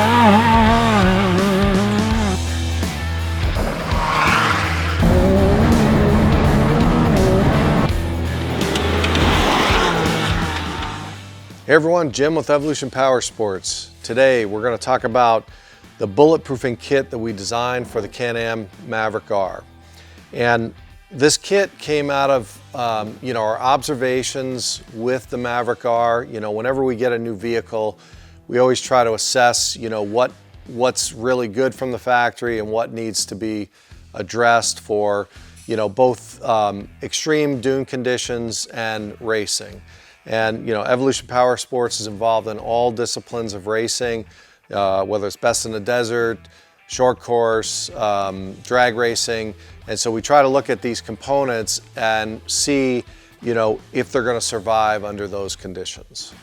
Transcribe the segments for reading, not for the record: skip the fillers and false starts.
Hey everyone, Jim with Evolution Power Sports. Today we're going to talk about the bulletproofing kit that we designed for the Can-Am Maverick R. And this kit came out of our observations with the Maverick R. Whenever we get a new vehicle, we always try to assess what's really good from the factory and what needs to be addressed for both extreme dune conditions and racing. And Evolution Power Sports is involved in all disciplines of racing, whether it's best in the desert, short course, drag racing. And so we try to look at these components and see if they're going to survive under those conditions.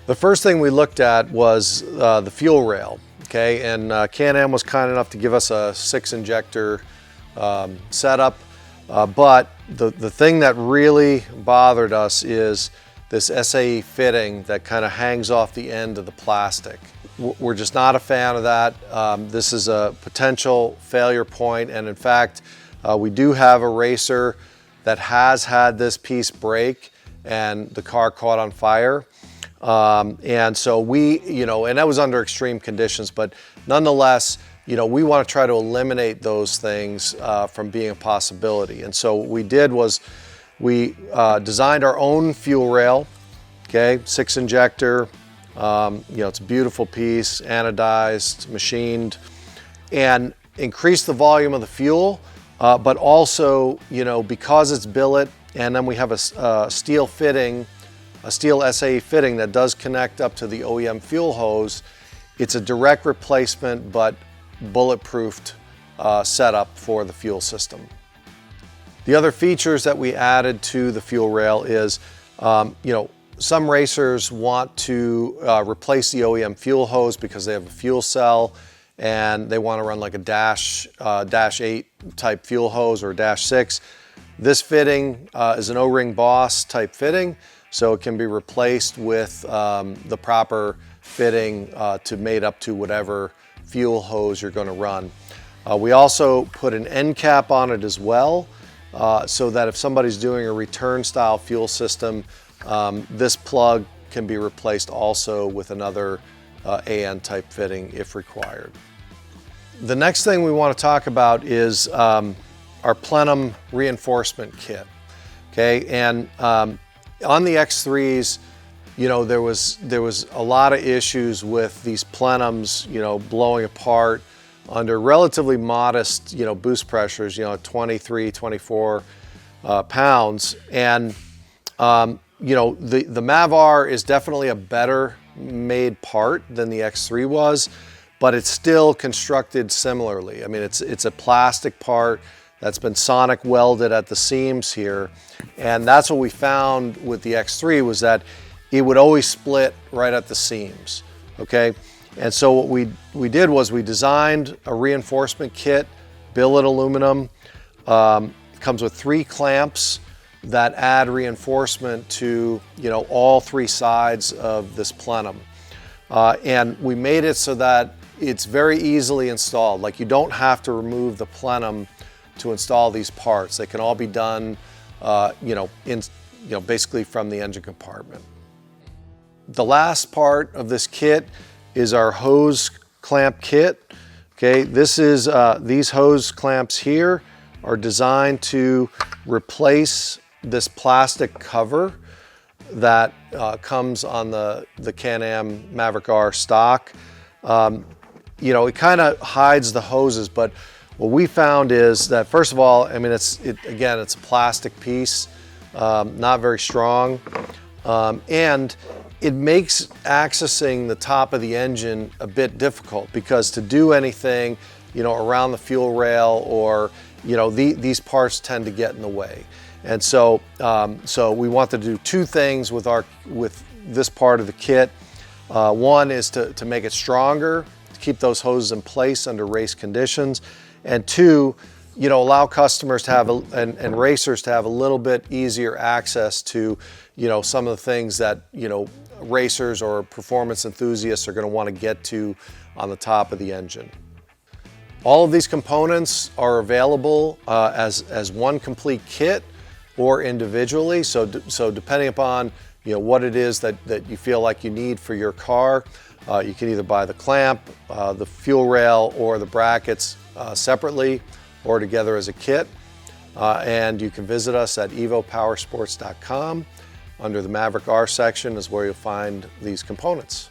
The first thing we looked at was the fuel rail. Okay, and Can-Am was kind enough to give us a 6-injector setup. But the thing that really bothered us is this SAE fitting that kind of hangs off the end of the plastic. We're just not a fan of that. This is a potential failure point, and in fact, we do have a racer that has had this piece break and the car caught on fire. And so and that was under extreme conditions, but nonetheless, we want to try to eliminate those things from being a possibility. And so what we did was we designed our own fuel rail, okay, 6-injector. It's a beautiful piece, anodized, machined, and increased the volume of the fuel, but also, because it's billet, and then we have a steel fitting, a steel SAE fitting that does connect up to the OEM fuel hose. It's a direct replacement, but bulletproofed setup for the fuel system. The other features that we added to the fuel rail is, some racers want to replace the OEM fuel hose because they have a fuel cell and they want to run like a Dash 8 type fuel hose or Dash 6. This fitting is an O-ring Boss type fitting, so it can be replaced with the proper fitting to mate up to whatever fuel hose you're going to run. We also put an end cap on it as well, so that if somebody's doing a return style fuel system, this plug can be replaced also with another AN type fitting if required. The next thing we want to talk about is our Plenum reinforcement kit. Okay, and on the X3s, there was a lot of issues with these plenums, blowing apart under relatively modest, boost pressures, 23, 24 pounds. And, the Mav R is definitely a better made part than the X3 was, but it's still constructed similarly. I mean, it's a plastic part that's been sonic welded at the seams here. And that's what we found with the X3 was that it would always split right at the seams, okay? And so what we did was we designed a reinforcement kit, billet aluminum, comes with 3 clamps that add reinforcement to, all 3 sides of this plenum. And we made it so that it's very easily installed. Like, you don't have to remove the plenum to install these parts. They can all be done, basically from the engine compartment. The last part of this kit is our hose clamp kit. Okay, this is these hose clamps here are designed to replace this plastic cover that comes on the Can-Am Maverick R stock. It kind of hides the hoses, but what we found is that, first of all, I mean, it's a plastic piece, not very strong, and it makes accessing the top of the engine a bit difficult, because to do anything, around the fuel rail or, these parts tend to get in the way. And so, we want to do 2 things with this part of the kit. One is to make it stronger, to keep those hoses in place under race conditions, and 2, allow customers to have and racers to have a little bit easier access to, some of the things that, racers or performance enthusiasts are going to want to get to on the top of the engine. All of these components are available as one complete kit or individually. So depending upon what it is that you feel like you need for your car, you can either buy the clamp, the fuel rail, or the brackets separately or together as a kit. And you can visit us at evopowersports.com. Under the Maverick R section is where you'll find these components.